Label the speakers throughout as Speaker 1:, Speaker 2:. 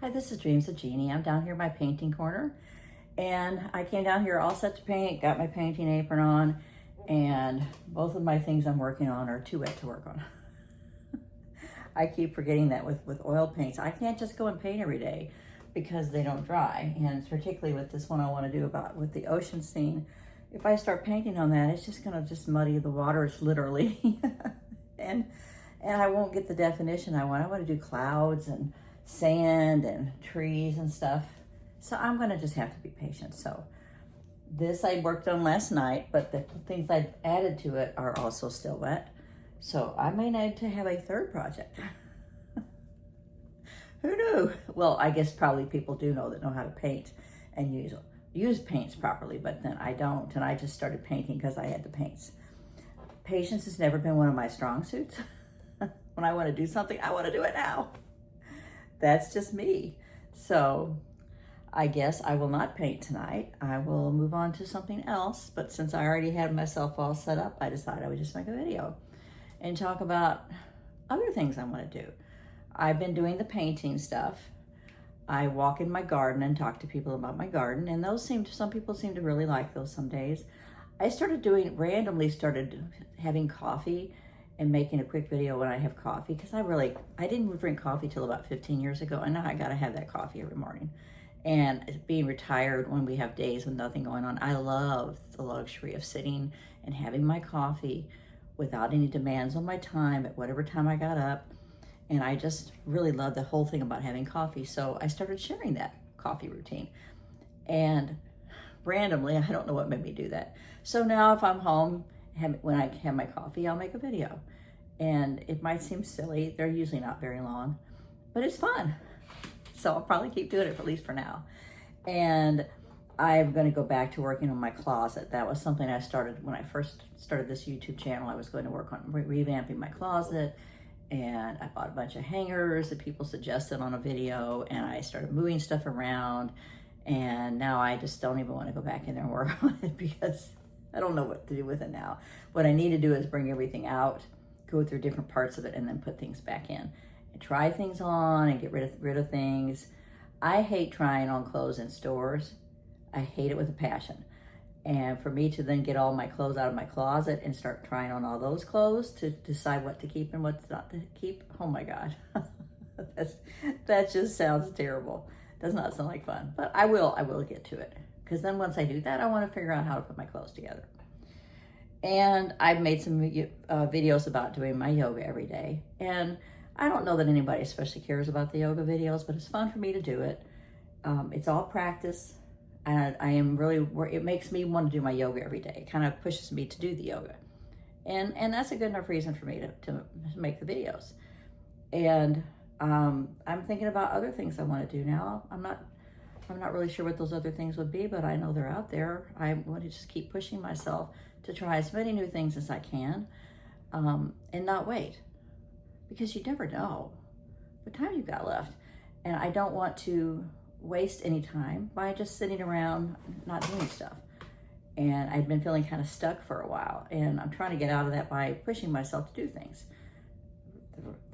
Speaker 1: Hi, this is Dreams of Jeannie. I'm down here in my painting corner, and I came down here all set to paint, got my painting apron on, and both of my things I'm working on are too wet to work on. I keep forgetting that with oil paints. I can't just go and paint every day because they don't dry, and particularly with this one I want to do about with the ocean scene. If I start painting on that, it's just gonna just muddy the waters literally. and I won't get the definition I want. I want to do clouds and sand and trees and stuff. So I'm gonna just have to be patient. So this I worked on last night, but the things I added to it are also still wet. So I may need to have a third project. Who knew? Well, I guess probably people do know that know how to paint and use paints properly, but then I don't, and I just started painting because I had the paints. Patience has never been one of my strong suits. When I want to do something, I want to do it now. That's just me. So I guess I will not paint tonight. I will move on to something else. But since I already had myself all set up, I decided I would just make a video and talk about other things I want to do. I've been doing the painting stuff. I walk in my garden and talk to people about my garden, and some people seem to really like those some days. I randomly started having coffee and making a quick video when I have coffee, because I didn't drink coffee till about 15 years ago, and now I gotta have that coffee every morning. And being retired when we have days with nothing going on, I love the luxury of sitting and having my coffee without any demands on my time at whatever time I got up. And I just really love the whole thing about having coffee. So I started sharing that coffee routine. And randomly, I don't know what made me do that. So now if I'm home, when I have my coffee, I'll make a video. And it might seem silly. They're usually not very long, but it's fun. So I'll probably keep doing it at least for now. And I'm gonna go back to working on my closet. That was something I started when I first started this YouTube channel. I was going to work on revamping my closet, and I bought a bunch of hangers that people suggested on a video, and I started moving stuff around. And now I just don't even want to go back in there and work on it because I don't know what to do with it now. What I need to do is bring everything out, go through different parts of it, and then put things back in and try things on and get rid of things. I hate trying on clothes in stores. I hate it with a passion. And for me to then get all my clothes out of my closet and start trying on all those clothes to decide what to keep and what not to keep, oh my God. That just sounds terrible. Does not sound like fun, but I will get to it. Because then once I do that, I want to figure out how to put my clothes together. And I've made some videos about doing my yoga every day. And I don't know that anybody especially cares about the yoga videos, but it's fun for me to do it. It's all practice. And it makes me want to do my yoga every day. It kind of pushes me to do the yoga. And that's a good enough reason for me to make the videos. And I'm thinking about other things I want to do now. I'm not really sure what those other things would be, but I know they're out there. I want to just keep pushing myself to try as many new things as I can, and not wait, because you never know what time you've got left. And I don't want to waste any time by just sitting around not doing stuff. And I'd been feeling kind of stuck for a while, and I'm trying to get out of that by pushing myself to do things.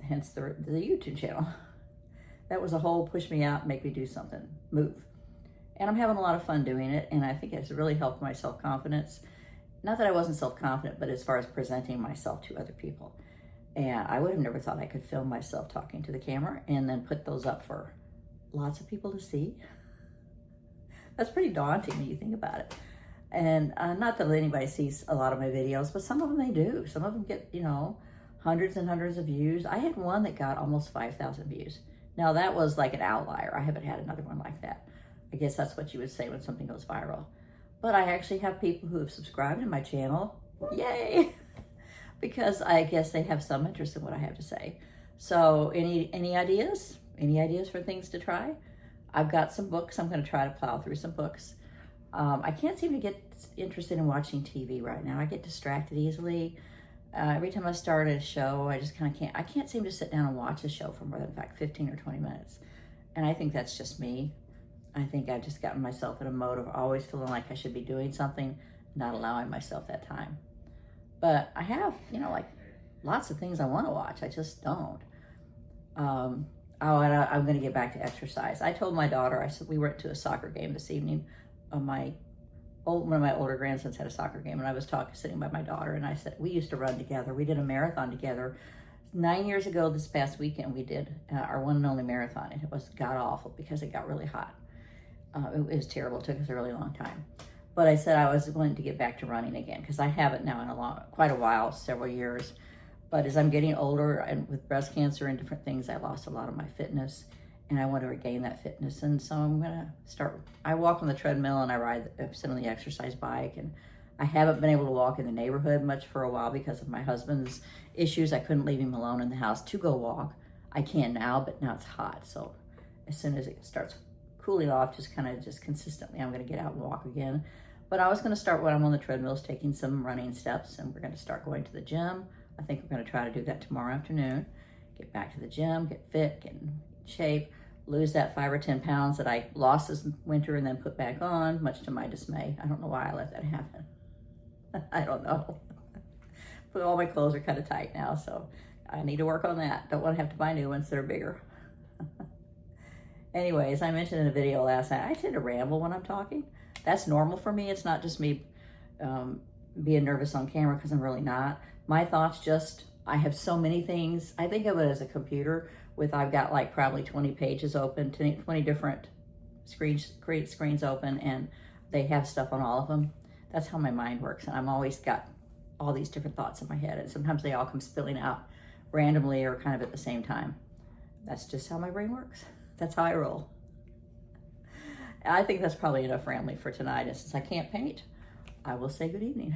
Speaker 1: Hence the YouTube channel. That was a whole push me out, make me do something, move. And I'm having a lot of fun doing it, and I think it's really helped my self-confidence. Not that I wasn't self-confident, but as far as presenting myself to other people. And I would have never thought I could film myself talking to the camera and then put those up for lots of people to see. That's pretty daunting when you think about it. And not that anybody sees a lot of my videos, but some of them they do. Some of them get, hundreds and hundreds of views. I had one that got almost 5,000 views. Now that was like an outlier. I haven't had another one like that. I guess that's what you would say when something goes viral. But I actually have people who have subscribed to my channel. Yay! Because I guess they have some interest in what I have to say. So any ideas? Any ideas for things to try? I've got some books. I'm going to try to plow through some books. I can't seem to get interested in watching TV right now. I get distracted easily. Every time I start a show, I just kind of can't. I can't seem to sit down and watch a show for more than, in fact, 15 or 20 minutes. And I think that's just me. I think I've just gotten myself in a mode of always feeling like I should be doing something, not allowing myself that time. But I have, like lots of things I want to watch. I just don't. Oh, and I'm going to get back to exercise. I told my daughter, I said, we went to a soccer game this evening. One of my older grandsons had a soccer game, and I was sitting by my daughter, and I said, we used to run together. We did a marathon together. 9 years ago this past weekend, we did our one and only marathon, and it was god-awful because it got really hot. It was terrible. It took us a really long time. But I said I was going to get back to running again because I haven't now in quite a while, several years. But as I'm getting older and with breast cancer and different things, I lost a lot of my fitness, and I want to regain that fitness. And so I'm going to start. I walk on the treadmill and I sit on the exercise bike. And I haven't been able to walk in the neighborhood much for a while because of my husband's issues. I couldn't leave him alone in the house to go walk. I can now, but now it's hot. So as soon as it starts cooling off, just consistently, I'm going to get out and walk again. But I was going to start when I'm on the treadmills, taking some running steps, and we're going to start going to the gym. I think we're going to try to do that tomorrow afternoon. Get back to the gym, get fit, get in shape, lose that 5 or 10 pounds that I lost this winter and then put back on, much to my dismay. I don't know why I let that happen. I don't know. But all my clothes are kind of tight now, so I need to work on that. Don't want to have to buy new ones that are bigger. Anyways, I mentioned in a video last night, I tend to ramble when I'm talking. That's normal for me. It's not just me being nervous on camera, because I'm really not. My thoughts I have so many things. I think of it as a computer I've got like probably 20 pages open, 20 different screens open, and they have stuff on all of them. That's how my mind works. And I've always got all these different thoughts in my head, and sometimes they all come spilling out randomly or kind of at the same time. That's just how my brain works. That's how I roll. I think that's probably enough rambling for tonight. And since I can't paint, I will say good evening.